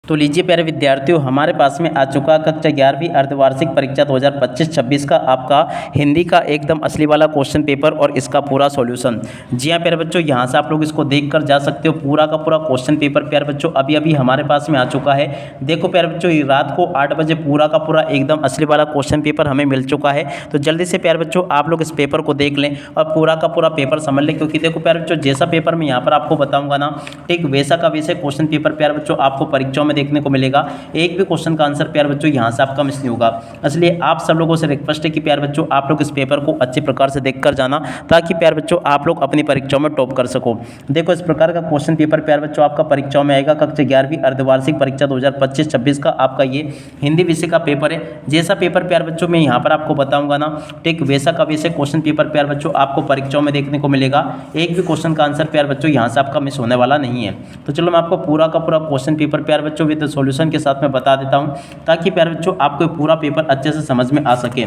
तो लीजिए प्यारे विद्यार्थियों, हमारे पास में आ चुका कक्षा 11वीं अर्धवार्षिक परीक्षा 2025-26 का आपका हिंदी का एकदम असली वाला क्वेश्चन पेपर और इसका पूरा सॉल्यूशन। जी हाँ प्यारे बच्चों, यहाँ से आप लोग इसको देखकर जा सकते हो। पूरा का पूरा क्वेश्चन पेपर प्यारे बच्चों अभी अभी हमारे पास में आ चुका है। देखो प्यारे बच्चों, ये रात को 8 बजे पूरा का पूरा एकदम असली वाला क्वेश्चन पेपर हमें मिल चुका है। तो जल्दी से प्यारे बच्चों आप लोग इस पेपर को देख लें और पूरा का पूरा पेपर समझ लें, क्योंकि देखो प्यारे बच्चों जैसा पेपर मैं यहाँ पर आपको बताऊँगा ना, ठीक वैसा का वैसे क्वेश्चन पेपर प्यारे बच्चों आपको परीक्षाओं में देखने को मिलेगा। एक भी क्वेश्चन का आंसर प्यारे बच्चों यहाँ से आपका मिस नहीं होगा। इसलिए आप सब लोगों से रिक्वेस्ट है कि प्यारे बच्चों आप लोग इस पेपर को अच्छे प्रकार से देखकर जाना, ताकि प्यारे बच्चों आप लोग अपनी परीक्षाओं में टॉप कर सको। देखो इस प्रकार का क्वेश्चन पेपर प्यारे बच्चों आपका परीक्षाओं में आएगा। कक्षा 11वीं अर्धवार्षिक परीक्षा 2025-26 का आपका ये हिंदी विषय का पेपर है। जैसा पेपर प्यारे बच्चों मैं यहाँ पर आपको बताऊंगा ना, ठीक वैसा का वैसे क्वेश्चन पेपर प्यारे बच्चों आपको परीक्षाओं में देखने को मिलेगा। एक भी क्वेश्चन का आंसर प्यारे बच्चों यहाँ से आपका मिस होने वाला नहीं है। तो चलो मैं आपको पूरा का पूरा क्वेश्चन पेपर प्यारे बच्चों विद सॉल्यूशन के साथ में बता देता हूं, ताकि प्यारे बच्चों आपको पूरा पेपर अच्छे से समझ में आ सके।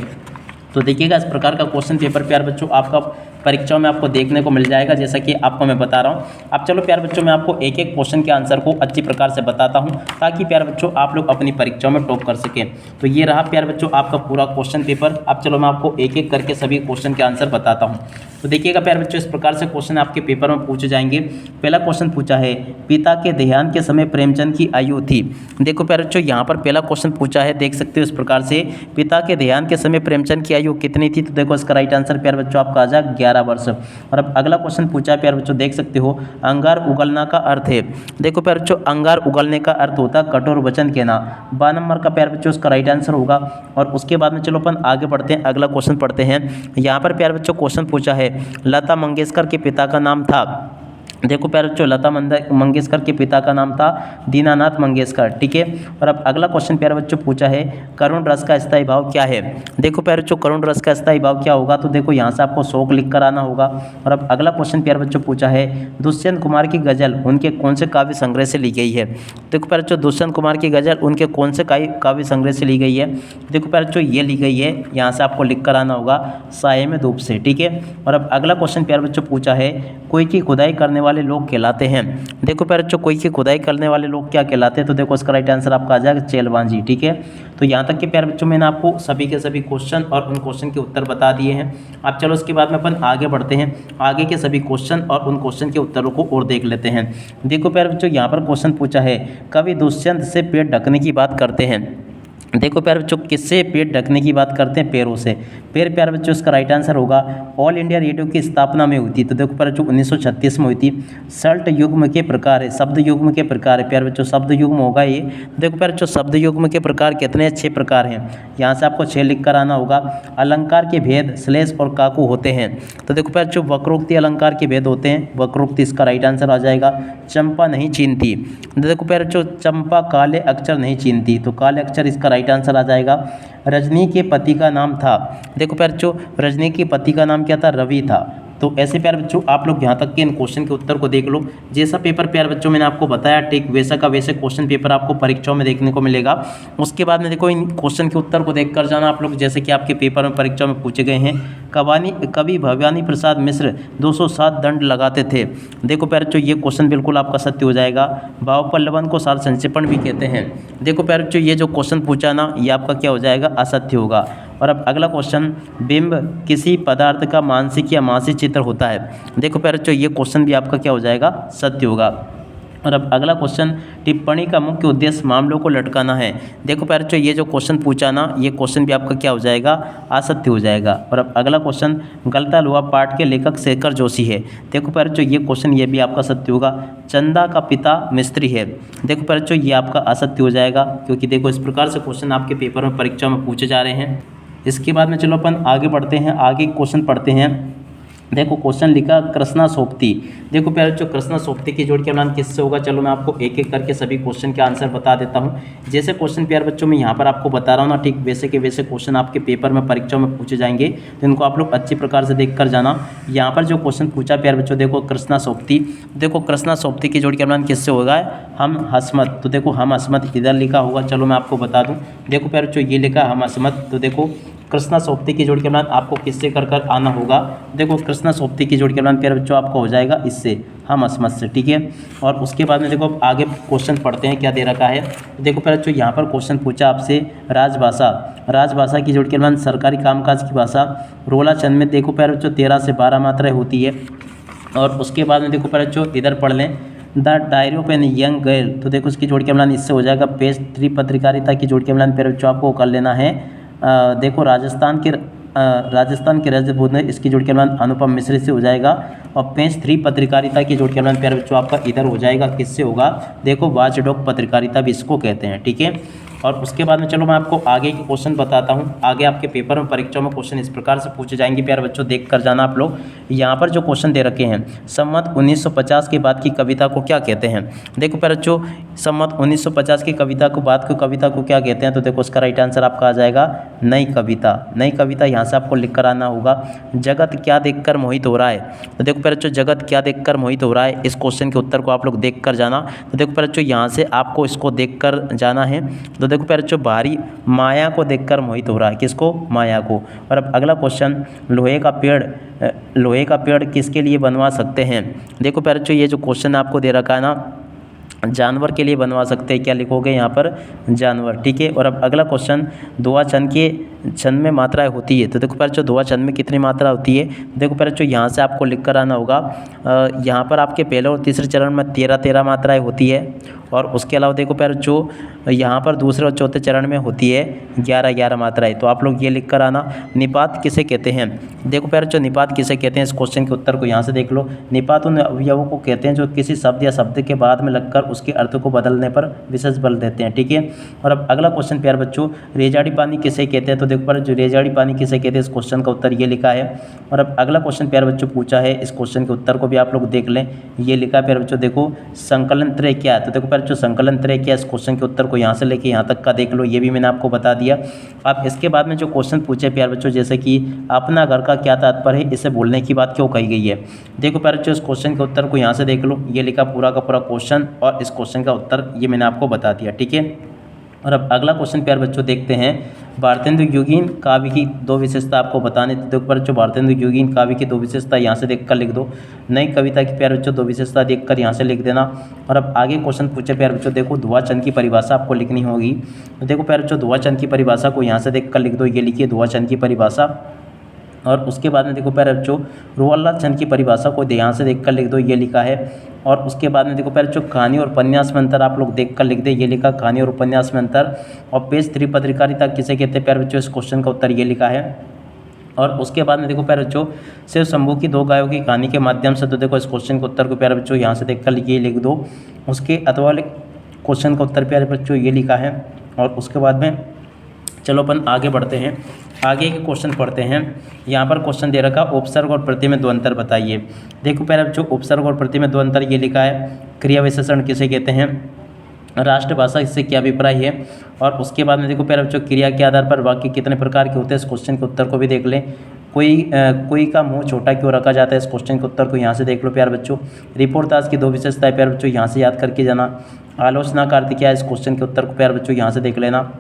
तो देखिएगा इस प्रकार का क्वेश्चन पेपर प्यारे बच्चों आपका परीक्षाओं में आपको देखने को मिल जाएगा, जैसा कि आपको मैं बता रहा हूं। अब चलो प्यारे बच्चों मैं आपको एक एक क्वेश्चन के आंसर को अच्छी प्रकार से बताता हूं, ताकि प्यारे बच्चों आप लोग अपनी परीक्षाओं में टॉप कर सकें। तो ये रहा प्यारे बच्चों आपका पूरा क्वेश्चन पेपर। अब चलो मैं आपको एक एक करके सभी क्वेश्चन के आंसर बताता हूँ। तो देखिएगा प्यारे बच्चों इस प्रकार से क्वेश्चन आपके पेपर में पूछे जाएंगे। पहला क्वेश्चन पूछा है, पिता के देहांत के समय प्रेमचंद की आयु थी। देखो प्यारे बच्चों यहाँ पर पहला क्वेश्चन पूछा है, देख सकते हो इस प्रकार से, पिता के देहांत के समय प्रेमचंद की आयु कितनी थी। तो देखो इसका राइट आंसर प्यारे बच्चों आपका आ जाएगा 11 वर्ष। और अब अगला क्वेश्चन पूछा है प्यारे बच्चों, देख सकते हो, अंगार उगलना का अर्थ है। देखो प्यारे बच्चों अंगार उगलने का अर्थ होता है कठोर वचन कहना। 12 नंबर का प्यारे बच्चों उसका राइट आंसर होगा। और उसके बाद में चलो अपन आगे बढ़ते हैं, अगला क्वेश्चन पढ़ते हैं। यहाँ पर प्यारे बच्चों क्वेश्चन पूछा है, लता मंगेशकर के पिता का नाम था। देखो प्यारे बच्चों लता मंगेशकर के पिता का नाम था दीनानाथ मंगेशकर, ठीक है। और अब अगला क्वेश्चन प्यारे बच्चों पूछा है, करुण रस का स्थायी भाव क्या है। देखो प्यारे बच्चों करुण रस का स्थायी भाव क्या होगा। तो देखो यहाँ से आपको शोक लिख कर आना होगा। और अब अगला क्वेश्चन प्यारे बच्चों पूछा है, दुष्यंत कुमार की गजल उनके कौन से काव्य संग्रह से ली गई है। देखो प्यारे बच्चों दुष्यंत कुमार की गजल उनके कौन से काव्य संग्रह से ली गई है। देखो प्यारे बच्चों ये ली गई है, यहाँ से आपको लिख कर आना होगा साये में धूप से, ठीक है। और अब अगला क्वेश्चन प्यारे बच्चों पूछा है, कोई की खुदाई करने वाले लोग कहलाते हैं। देखो प्यारे बच्चों कोई की खुदाई करने वाले लोग क्या कहलाते हैं। तो देखो इसका राइट आंसर आपका आ जाएगा चेलवांजी, ठीक है। तो यहाँ तक के प्यारे बच्चों मैंने आपको सभी के सभी क्वेश्चन और उन क्वेश्चन के उत्तर बता दिए हैं। अब चलो उसके बाद में अपन आगे बढ़ते हैं, आगे के सभी क्वेश्चन और उन क्वेश्चन के उत्तरों को और देख लेते हैं। देखो प्यारे बच्चों यहाँ पर क्वेश्चन पूछा है, कवि दुष्यंत से पेट ढकने की बात करते हैं। देखो प्यारे बच्चों किससे पेट ढकने की बात करते हैं, पैरों से। पैर प्यारे बच्चों इसका राइट आंसर होगा। ऑल इंडिया रेडियो की स्थापना में हुई थी। तो देखो प्यारे बच्चों 1936 में हुई थी। सल्ट युग्म के प्रकार है, शब्द युग्म के प्रकार है प्यारे बच्चों, शब्द युग्म होगा ये। देखो प्यारे बच्चों शब्द युग्म के प्रकार कितने 6 प्रकार हैं, यहाँ से आपको 6 लिख कर आना होगा। अलंकार के भेद श्लेष और काकू होते हैं। तो देखो प्यारे बच्चों वक्रोक्ति अलंकार के भेद होते हैं, वक्रोक्ति इसका राइट आंसर आ जाएगा। चंपा नहीं चीनती। देखो प्यारे बच्चों चंपा काले अक्षर नहीं चीनती, तो काले अक्षर इसका राइट आंसर आ जाएगा। रजनी के पति का नाम था। देखो प्यारे बच्चों रजनी के पति का नाम क्या था, रवि था। तो ऐसे प्यारे बच्चों आप लोग यहाँ तक के इन क्वेश्चन के उत्तर को देख लो। जैसा पेपर प्यारे बच्चों मैंने आपको बताया, ठीक वैसा का वैसे क्वेश्चन पेपर आपको परीक्षाओं में देखने को मिलेगा। उसके बाद में देखो इन क्वेश्चन के उत्तर को देख कर जाना आप लोग, जैसे कि आपके पेपर में परीक्षाओं में पूछे गए हैं। कवि भवानी प्रसाद मिश्र 207 दंड लगाते थे। देखो प्यारे बच्चों ये क्वेश्चन बिल्कुल आपका सत्य हो जाएगा। भाव पल्लवन को सार संक्षेपण भी कहते हैं। देखो प्यारे बच्चों ये जो क्वेश्चन पूछा ना, ये आपका क्या हो जाएगा, असत्य होगा। और अब अगला क्वेश्चन, बिंब किसी पदार्थ का मानसिक या मानसिक चित्र होता है। देखो प्यारे बच्चों ये क्वेश्चन भी आपका क्या हो जाएगा, सत्य होगा। और अब अगला क्वेश्चन, टिप्पणी का मुख्य उद्देश्य मामलों को लटकाना है। देखो प्यारे बच्चों ये जो क्वेश्चन पूछा ना, ये क्वेश्चन भी आपका क्या हो जाएगा, असत्य हो जाएगा। और अब अगला क्वेश्चन, गलता लोहा पाठ के लेखक शेखर जोशी है। देखो प्यारे बच्चों ये क्वेश्चन ये भी आपका सत्य होगा। चंदा का पिता मिस्त्री है। देखो प्यारे बच्चों ये आपका असत्य हो जाएगा, क्योंकि देखो इस प्रकार से क्वेश्चन आपके पेपर में परीक्षा में पूछे जा रहे हैं। इसके बाद में चलो अपन आगे बढ़ते हैं, आगे क्वेश्चन पढ़ते हैं। देखो क्वेश्चन लिखा कृष्णा सोपती। देखो प्यारे बच्चों कृष्णा सोपती की जोड़ के मिलान किससे होगा। चलो मैं आपको एक एक करके सभी क्वेश्चन के आंसर बता देता हूँ। जैसे क्वेश्चन प्यारे बच्चों मैं यहाँ पर आपको बता रहा हूँ ना, ठीक वैसे के वैसे क्वेश्चन आपके पेपर में परीक्षाओं में पूछे जाएंगे। तो इनको आप लोग अच्छी प्रकार से देख कर जाना। यहाँ पर जो क्वेश्चन पूछा प्यारे बच्चों, देखो कृष्णा सोपती। देखो कृष्णा सोपती की जोड़ के मिलान किससे होगा, हम हसमत। तो देखो हम हसमत इधर लिखा होगा, चलो मैं आपको बता दूँ। देखो प्यारे बच्चों ये लिखा हम हसमत। तो देखो कृष्णा सोबती की जोड़ के मान आपको किससे कर कर आना होगा। देखो कृष्णा सोबती की जोड़ के मान प्यारे बच्चों आपको हो जाएगा इससे, हम असमत से, ठीक है। और उसके बाद में देखो आगे क्वेश्चन पढ़ते हैं क्या दे रखा है। देखो प्यारे बच्चों यहाँ पर क्वेश्चन पूछा आपसे राजभाषा की जोड़ के मान सरकारी कामकाज की भाषा। रोला चंद में देखो प्यारे बच्चों 13 से 12 मात्राएं होती है। और उसके बाद में देखो प्यारे बच्चों इधर पढ़ लें the diary of an young girl, तो देखो इसकी जोड़ के मिलान इससे हो जाएगा पेज 3 पत्रकारिता की जोड़ के मिलान प्यारे बच्चों आपको कर लेना है। देखो राजस्थान के रजपूत ने इसकी जोड़ के मिलान अनुपम मिश्र से हो जाएगा। और पेज 3 पत्रकारिता की जोड़ के मिलान प्यारे बच्चों आपका इधर हो जाएगा, किससे होगा, देखो वॉचडॉग पत्रकारिता भी इसको कहते हैं, ठीक है। और उसके बाद में चलो मैं आपको आगे के क्वेश्चन बताता हूँ। आगे आपके पेपर में परीक्षाओं में क्वेश्चन इस प्रकार से पूछे जाएंगे प्यारे बच्चों, देख कर जाना आप लोग। यहाँ पर जो क्वेश्चन दे रखे हैं, संवत 1950 के बाद की कविता को क्या कहते हैं। देखो प्यारे बच्चों संवत 1950 की कविता को क्या कहते हैं, तो देखो उसका राइट आंसर आपका आ जाएगा नई कविता। नई कविता यहाँ से आपको लिख कर आना होगा। जगत क्या देखकर मोहित हो रहा है, तो देखो प्यारे बच्चों जगत क्या देखकर मोहित हो रहा है, इस क्वेश्चन के उत्तर को आप लोग देख कर जाना। तो देखो प्यारे बच्चों यहाँ से आपको इसको देख कर जाना है। तो देखो प्यारे बच्चों भारी माया को देखकर मोहित हो रहा है, किसको, माया को। और अब अगला क्वेश्चन लोहे का पेड़ किसके लिए बनवा सकते हैं। देखो प्यारे बच्चों ये जो क्वेश्चन आपको दे रखा है ना, जानवर के लिए बनवा सकते हैं, क्या लिखोगे यहाँ पर, जानवर, ठीक है। और अब अगला क्वेश्चन दोहा छंद में मात्राएं होती है, तो देखो प्यारे बच्चों दोहा छंद में कितनी मात्रा होती है। देखो प्यारे बच्चों यहाँ से आपको लिख कर आना होगा। यहाँ पर आपके पहले और तीसरे चरण में 13 मात्राएं होती है। और उसके अलावा देखो प्यारे बच्चों यहाँ पर दूसरे और चौथे चरण में होती है 11 मात्राएं। तो आप लोग ये लिख कर आना। निपात किसे कहते हैं, देखो प्यारे बच्चों निपात किसे कहते हैं, इस क्वेश्चन के उत्तर को यहाँ से देख लो। निपात उन अवयवों को कहते हैं जो किसी शब्द या शब्द के बाद में लगकर उसके अर्थ को बदलने पर विशेष बल देते हैं, ठीक है। और अब अगला क्वेश्चन प्यारे बच्चों रेजाड़ी पानी किसे कहते हैं, तो देखो प्यारे जो रेजाड़ी पानी किसे कहते हैं, इस क्वेश्चन का उत्तर ये लिखा है। और अब अगला क्वेश्चन प्यारे बच्चों पूछा है, इस क्वेश्चन के उत्तर को भी आप लोग देख लें। ये लिखा है प्यारे बच्चों देखो संकलन त्रय क्या है, तो देखो प्यारे बच्चों संकलन त्रय क्या है, इस क्वेश्चन के उत्तर को यहाँ से लेके यहाँ तक का देख लो, ये भी मैंने आपको बता दिया। अब इसके बाद में जो क्वेश्चन पूछे प्यारे बच्चों जैसे कि अपना घर का क्या तात्पर्य है, इसे बोलने की बात क्यों कही गई है। देखो प्यारे बच्चों इस क्वेश्चन के उत्तर को यहाँ से देख लो, ये लिखा पूरा का पूरा क्वेश्चन और इस क्वेश्चन का उत्तर ये मैंने आपको बता दिया, ठीक है। और अब अगला क्वेश्चन प्यारे बच्चों देखते हैं भारतेंदु युगीन काव्य की 2 विशेषता आपको बताने। तो पर जो भारतेंदु युगीन काव्य की 2 विशेषता यहाँ से देखकर लिख दो। नई कविता की प्यारे बच्चों 2 विशेषता देखकर यहाँ से लिख देना। और अब आगे क्वेश्चन पूछे प्यारे बच्चों देखो धुआंचंद की परिभाषा आपको लिखनी होगी। तो देखो प्यारे बच्चों धुआंचंद की परिभाषा को यहाँ से देखकर लिख दो, ये लिखिए धुआंचंद की परिभाषा। और उसके बाद में देखो प्यारे बच्चों रोअल्लाह चंद की परिभाषा को ध्यान से देखकर लिख दो, ये लिखा है। और उसके बाद में देखो प्यारे बच्चों कहानी और उपन्यास में अंतर आप लोग देखकर लिख दे, ये लिखा कहानी और उपन्यास में अंतर। और पेज 3 पत्रकारिता किसे कहते हैं प्यारे बच्चों, इस क्वेश्चन का उत्तर ये लिखा है। और उसके बाद में देखो प्यारे बच्चों शिव शंभू की 2 गायों की कहानी के माध्यम से, तो देखो इस क्वेश्चन के उत्तर को प्यारे बच्चों यहाँ से देखकर लिख दो। उसके अथवा क्वेश्चन का उत्तर प्यारे बच्चों ये लिखा है। और उसके बाद में चलो अपन आगे बढ़ते हैं, आगे के क्वेश्चन पढ़ते हैं। यहाँ पर क्वेश्चन दे रखा उपसर्ग और प्रत्यय में 2 अंतर बताइए। देखो प्यारे बच्चों उपसर्ग और प्रत्यय में 2 अंतर ये लिखा है। क्रिया विशेषण किसे कहते हैं, राष्ट्रभाषा इससे क्या अभिप्राय है। और उसके बाद में देखो प्यारे बच्चों क्रिया के आधार पर वाक्य कितने प्रकार के होते हैं, इस क्वेश्चन के उत्तर को भी देख लें। कोई का मुंह छोटा क्यों रखा जाता है, इस क्वेश्चन के उत्तर को यहाँ से देख लो प्यारे बच्चों। रिपोर्टाज की 2 विशेषताएं प्यारे बच्चों यहाँ से याद करके जाना। आलोचना का अर्थ क्या है, इस क्वेश्चन के उत्तर को प्यारे बच्चों यहाँ से देख लेना।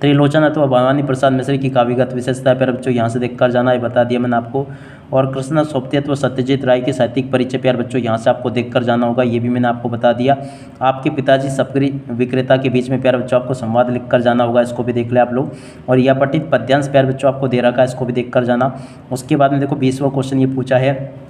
त्रिलोचन अथवा भवानी प्रसाद मिश्र की काव्यगत विशेषता प्यारे बच्चों यहाँ से देखकर जाना, है बता दिया मैंने आपको। और कृष्णा सोबती अथवा सत्यजीत राय की साहित्यिक परिचय प्यारे बच्चों यहाँ से आपको देखकर जाना होगा, ये भी मैंने आपको बता दिया। आपके पिताजी सफरी विक्रेता के बीच में प्यारे बच्चों आपको संवाद लिख कर जाना होगा, इसको भी देख ले आप लोग। और यह पठित पद्यांश प्यारे बच्चों आपको दे रखा है, इसको भी देख कर जाना। उसके बाद में देखो 20वां क्वेश्चन ये पूछा है।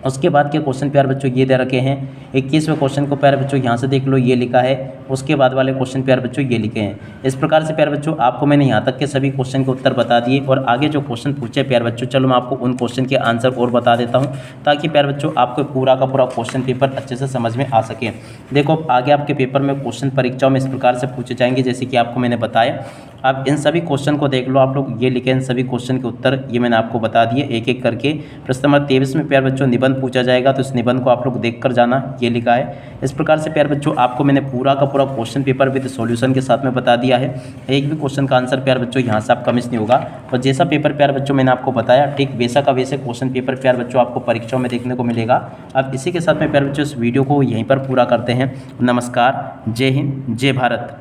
उसके बाद के क्वेश्चन प्यारे बच्चों ये दे रखे हैं। 21वें क्वेश्चन को प्यारे बच्चों यहाँ से देख लो, ये लिखा है। उसके बाद वाले क्वेश्चन प्यारे बच्चों ये लिखे हैं। इस प्रकार से प्यारे बच्चों आपको मैंने यहाँ तक के सभी क्वेश्चन के उत्तर बता दिए। और आगे जो क्वेश्चन पूछे प्यारे बच्चों, चलो मैं आपको उन क्वेश्चन के आंसर और बता देता हूँ, ताकि प्यारे बच्चों आपको पूरा का पूरा क्वेश्चन पेपर अच्छे से समझ में आ सके। देखो आगे आपके पेपर में क्वेश्चन परीक्षाओं में इस प्रकार से पूछे जाएंगे, जैसे कि आपको मैंने बताया। अब इन सभी क्वेश्चन को देख लो आप लोग, ये लिखे इन सभी क्वेश्चन के उत्तर, ये मैंने आपको बता दिए एक एक करके। प्रश्न नंबर 23 में प्यारे बच्चों निबंध पूछा जाएगा, तो इस निबंध को आप लोग देख कर जाना, ये लिखा है। इस प्रकार से प्यारे बच्चों आपको मैंने पूरा का पूरा क्वेश्चन पेपर विद सॉल्यूशन के साथ में बता दिया है। एक भी क्वेश्चन का आंसर प्यारे बच्चों यहाँ से आपका मिस नहीं होगा। और जैसा पेपर प्यारे बच्चों मैंने आपको बताया, ठीक वैसा का वैसे क्वेश्चन पेपर प्यारे बच्चों आपको परीक्षाओं में देखने को मिलेगा। अब इसी के साथ में प्यारे बच्चों इस वीडियो को यहीं पर पूरा करते हैं। नमस्कार, जय हिंद, जय भारत।